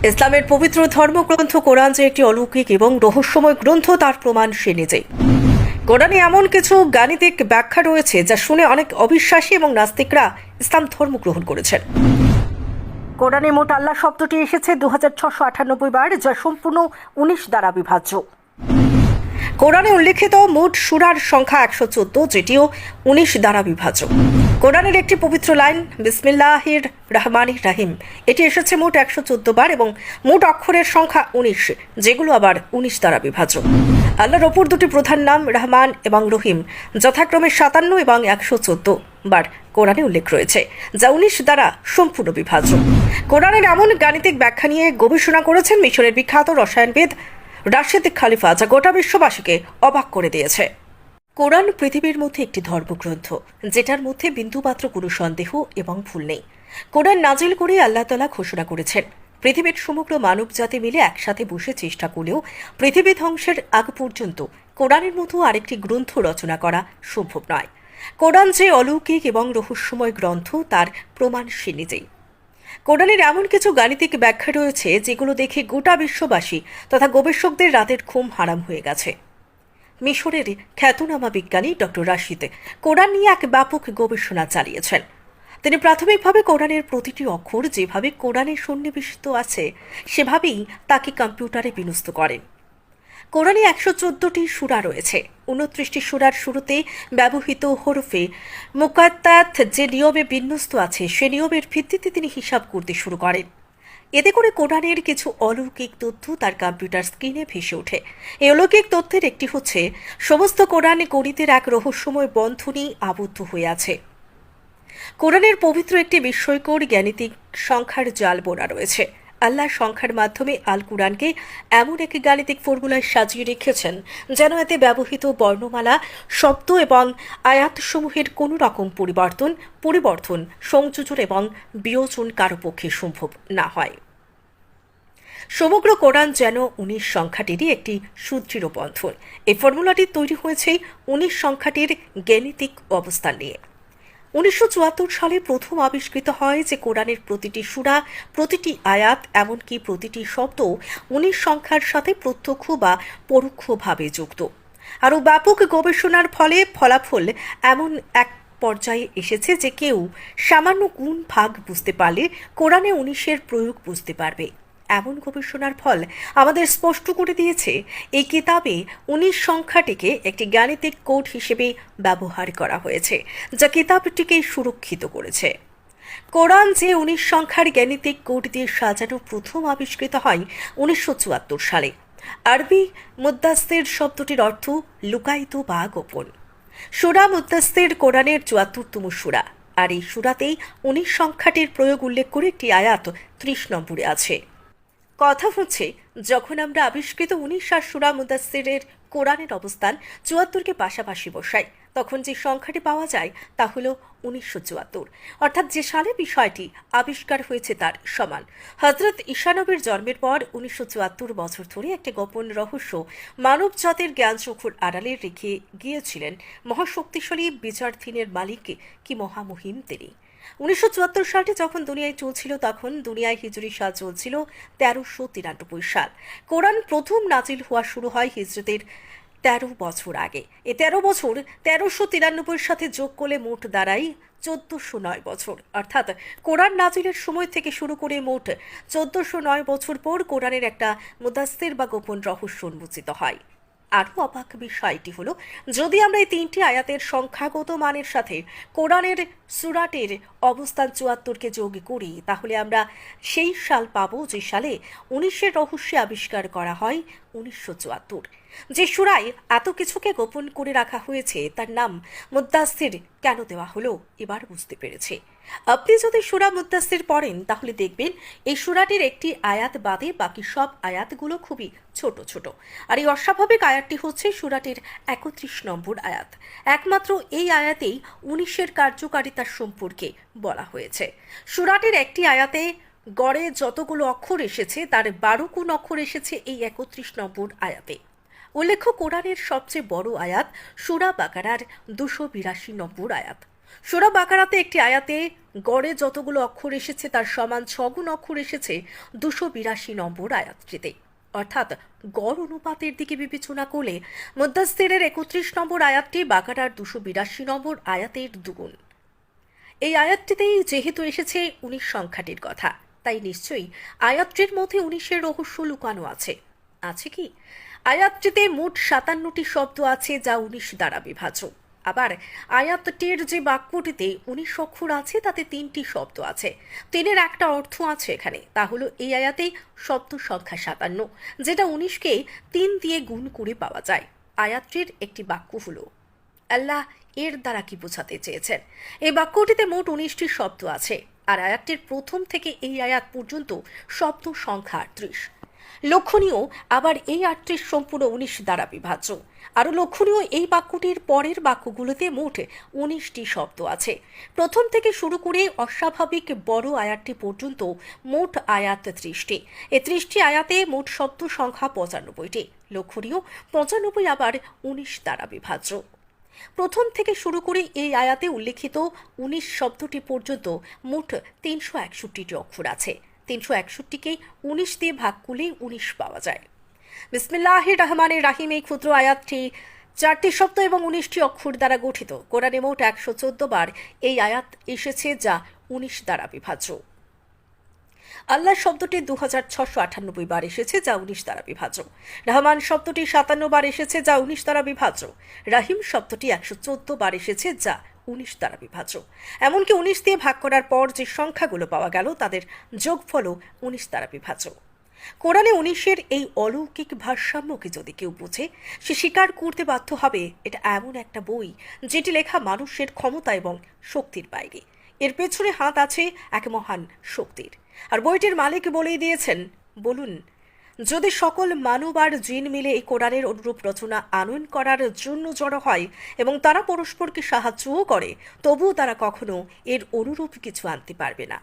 ইসলামের পবিত্র ধর্মগ্রন্থ কোরআন যে একটি অলৌকিক এবং রহস্যময় গ্রন্থ তার প্রমাণ সে নিজেই। কোরআনে এমন কিছু গাণিতিক ব্যাখ্যা রয়েছে যা শুনে অনেক অবিশ্বাসী এবং নাস্তিকরা ইসলাম ধর্ম গ্রহণ করেছেন। কোরআনে মোট আল্লাহ শব্দটি এসেছে 2698 বার, যা সম্পূর্ণ 19 দ্বারা বিভাজ্য। কোরআনে উল্লেখিত মোট সূরার সংখ্যা 114, যেটিও 19 দ্বারা বিভাজ্য। কোরআনের একটি পবিত্র লাইন বিসমিল্লাহির রহমানির রহিম, এটি এসেছে মোট 114 বার এবং মোট অক্ষরের সংখ্যা 19, যেগুলো আবার 19 দ্বারা বিভাজ্য। আল্লাহর অপর দুটি প্রধান নাম রহমান এবং রহিম যথাক্রমে 57 এবং 114 বার কোরআনে উল্লেখ রয়েছে, যা 19 দ্বারা সম্পূর্ণ বিভাজ্য। কোরআনের এমন গাণিতিক ব্যাখ্যা নিয়ে গবেষণা করেছেন মিশরের বিখ্যাত রসায়নবিদ রাশেদ খালিফা, যা গোটা বিশ্ববাসীকে অবাক করে দিয়েছে। কোরআন পৃথিবীর মধ্যে একটি ধর্মগ্রন্থ, যেটার মধ্যে বিন্দুমাত্র কোনো সন্দেহ এবং ভুল নেই। কোরআন নাজিল করে আল্লাহ তাআলা ঘোষণা করেছেন, পৃথিবীর সমগ্র মানব জাতি মিলে একসাথে বসে চেষ্টা করলেও পৃথিবী ধ্বংসের আগ পর্যন্ত কোরআনের মতো আরেকটি গ্রন্থ রচনা করা সম্ভব নয়। কোরআন যে অলৌকিক এবং রহস্যময় গ্রন্থ তার প্রমাণ সে নিজেই। কোরআনের এমন কিছু গাণিতিক ব্যাখ্যা রয়েছে যেগুলো দেখে গোটা বিশ্ববাসী তথা গবেষকদের রাতের ঘুম হারাম হয়ে গেছে। মিশরের খ্যাতনামা বিজ্ঞানী ডক্টর রাশিদ কোরআন নিয়ে এক ব্যাপক গবেষণা চালিয়েছেন। তিনি প্রাথমিকভাবে কোরআনের প্রতিটি অক্ষর যেভাবে কোরআনে সন্নিবেশিত আছে সেভাবেই তাকে কম্পিউটারে বিন্যস্ত করেন। কোরআনে 114টি সূরা রয়েছে। 29টি সূরার শুরুতে ব্যবহৃত হরফে মুকাত্তাত যে নিয়মে বিন্যস্ত আছে সে নিয়মের ভিত্তিতে তিনি হিসাব করতে শুরু করেন। এতে করে কোরআনের কিছু অলৌকিক তথ্য তার কম্পিউটার স্ক্রিনে ভেসে ওঠে। এই অলৌকিক তথ্যের একটি হচ্ছে, সমস্ত কোরআন গণিতের এক রহস্যময় বন্ধনী আবদ্ধ হয়ে আছে। কোরআনের পবিত্র একটি বিস্ময়কর গাণিতিক সংখ্যার জাল বোনা রয়েছে। আল্লাহ সংখ্যার মাধ্যমে আল কুরআনকে এমন এক গাণিতিক ফর্মুলায় সাজিয়ে রেখেছেন যেন এতে ব্যবহৃত বর্ণমালা, শব্দ এবং আয়াতসমূহের কোনো রকম পরিবর্তন, সংযোজন এবং বিয়োজন কারো পক্ষে সম্ভব না হয়। সমগ্র কোরআন যেন 19 সংখ্যাটিরই একটি সুদৃঢ় বন্ধন। এই ফর্মুলাটি তৈরি হয়েছে 19 সংখ্যাটির গাণিতিক অবস্থান নিয়ে। 1974 সালে প্রথম আবিষ্কৃত হয় যে কোরআনের প্রতিটি সূরা, প্রতিটি আয়াত, এমনকি প্রতিটি শব্দ 19 সংখ্যার সাথে প্রত্যক্ষ বা পরোক্ষভাবে যুক্ত। আরও ব্যাপক গবেষণার ফলাফল এমন এক পর্যায়ে এসেছে যে কেউ সামান্য গুণ ভাগ বুঝতে পারলে কোরআনে 19-এর প্রয়োগ বুঝতে পারবে। এমন গবেষণার ফল আমাদের স্পষ্ট করে দিয়েছে এই কিতাবে 19 সংখ্যাটিকে একটি গাণিতিক কোড হিসেবে ব্যবহার করা হয়েছে, যা কিতাবটিকে সুরক্ষিত করেছে। কোরআন যে 19 সংখ্যার গাণিতিক কোড দিয়ে সাজানো প্রথম আবিষ্কৃত হয় 1974 সালে। আরবি মুদ্দাসসির শব্দটির অর্থ লুকায়িত বা গোপন। সূরা মুদ্দাসসির কোরআনের 74তম সূরা, আর এই সূরাতেই 19 সংখ্যাটির প্রয়োগ উল্লেখ করে একটি আয়াত 30 নম্বরে আছে। কথা হচ্ছে, যখন আমরা আবিষ্কৃত 19 আর সূরা মুদাসসিরের কোরআনের অবস্থান 74কে পাশাপাশি বসাই, তখন যে সংখ্যাটি পাওয়া যায় তা হল 1974, অর্থাৎ যে সালে বিষয়টি আবিষ্কার হয়েছে তার সমান। হযরত ঈসা নবীর জন্মের পর 1974 বছর ধরে একটি গোপন রহস্য মানব জাতির জ্ঞানচক্ষুর আড়ালে রেখে গিয়েছিলেন মহাশক্তিশালী বিচারধীনের মালিক কি মহামহিম তিনি। 1974 সালটি যখন দুনিয়ায় চলছিল তখন দুনিয়ায় হিজরি সাল চলছিল 1393 সাল। কোরআন প্রথম নাজিল হওয়া শুরু হয় হিজরতের 13 বছর আগে। এই 13 বছর 1393 সাথে যোগ করলে মোট দাঁড়ায় 1409 বছর, অর্থাৎ কোরআন নাজিলের সময় থেকে শুরু করে মোট 1409 বছর পর কোরআনের একটা মুদাসসির বা গোপন রহস্য উন্মোচিত হয়। আরও অবাক বিষয়টি হলো, যদি আমরা এই 3টি আয়াতের সংখ্যাগত মানের সাথে কোরআনের সূরাটির অবস্থান 74কে যোগ করি, তাহলে আমরা সেই সাল পাবো যে সালে 19-এর রহস্যে আবিষ্কার করা হয় 1974। যে সূরায় এত কিছুকে গোপন করে রাখা হয়েছে তার নাম মুদ্দাসসির কেন দেওয়া হলো এবার বুঝতে পেরেছে। আপনি যদি সূরা মুদ্দাসসির পড়েন তাহলে দেখবেন এই সূরাটির একটি আয়াত বাদে বাকি সব আয়াতগুলো খুবই ছোট ছোট, আর এই অস্বাভাবিক আয়াতটি হচ্ছে সূরাটির 31 নম্বর আয়াত। একমাত্র এই আয়াতেই 19-এর কার্যকারিতার সম্পর্কে বলা হয়েছে। সূরাটির একটি আয়াতে গড়ে যতগুলো অক্ষর এসেছে তার 12 গুণ অক্ষর এসেছে এই 31 নম্বর আয়াতে। উল্লেখ্য, কোরআনের সবচেয়ে বড় আয়াত সূরা বাকারার 282 নম্বর আয়াত। সূরা বাকারাতে একটি আয়াতে গড়ে যতগুলো অক্ষর এসেছে তার সমান 6 গুণ অক্ষর এসেছে 282 নম্বর আয়াতটিতে। অর্থাৎ গড় অনুপাতের দিকে বিবেচনা করলে মুদ্দাসসিরের 31 নম্বর আয়াতটি বাকারার 282 নম্বর আয়াতের দুগুণ। এই আয়াতটিতেই যেহেতু এসেছে 19 সংখ্যাটির কথা, তাই নিশ্চয়ই আয়াতটির মধ্যে 19-এর রহস্য লুকানো আছে। আছে কি? আয়াতটিতে মোট 57টি শব্দ আছে যা 19 দ্বারা বিভাজ্য। আবার আয়াতটির যে বাক্যটিতে 19 অক্ষর আছে তাতে 3টি শব্দ আছে। 3-এর একটা অর্থ আছে এখানে, তা হলো এই আয়াতেই শব্দ সংখ্যা 57, যেটা 19কে 3 দিয়ে গুণ করে পাওয়া যায়। আয়াতটির একটি বাক্য হলো আল্লাহ এর দ্বারা কি বোঝাতে চেয়েছেন। এই বাক্যটিতে মোট 19টি শব্দ আছে, আর আয়াতটির প্রথম থেকে এই আয়াত পর্যন্ত শব্দ সংখ্যা 38। লক্ষণীয়, আবার এই 38 সম্পূর্ণ 19 দ্বারা বিভাজ্য। আরও লক্ষণীয়, এই বাক্যটির পরের বাক্যগুলোতে মোট 19টি শব্দ আছে। প্রথম থেকে শুরু করে অস্বাভাবিক বড় আয়াতটি পর্যন্ত মোট আয়াত 30টি। এই 30টি আয়াতে মোট শব্দ সংখ্যা 95টি। লক্ষণীয়, 95 আবার 19 দ্বারা বিভাজ্য। প্রথম থেকে শুরু করে এই আয়াতে উল্লেখিত 19 শব্দটি পর্যন্ত মোট 361টি অক্ষর আছে। 361কে 19 দিয়ে ভাগ করলে 19 পাওয়া যায়। বিসমিল্লাহির রহমানির রাহিম এই ক্ষুদ্র আয়াতটি 4টি শব্দ এবং 19টি অক্ষর দ্বারা গঠিত। কোরআনে মোট 114 বার এই আয়াত এসেছে, যা 19 দ্বারা বিভাজ্য। আল্লাহ শব্দটি 2698 বার এসেছে, যা 19 দ্বারা বিভাজ্য। রহমান শব্দটি 57 বার এসেছে, যা 19 দ্বারা বিভাজ্য। রাহিম শব্দটি 114 বার এসেছে, যা 19 দ্বারা বিভাজ্য। এমনকি 19 দিয়ে ভাগ করার পর যে সংখ্যাগুলো পাওয়া গেল তাদের যোগফলও 19 দ্বারা বিভাজ্য। কোরআনে 19-এর এই অলৌকিক ভারসাম্যকে যদি কেউ বোঝে, সে স্বীকার করতে বাধ্য হবে এটা এমন একটা বই যেটি লেখা মানুষের ক্ষমতা এবং শক্তির বাইরে। এর পেছনে হাত আছে এক মহান শক্তির। আর বইটির মালিক বলেই দিয়েছেন, বলুন, যদি সকল মানব আর জিন মিলে এই কোরআনের অনুরূপ রচনা আনয়ন করার জন্য জড়ো হয় এবং তারা পরস্পরকে সাহায্যও করে, তবুও তারা কখনো এর অনুরূপ কিছু আনতে পারবে না।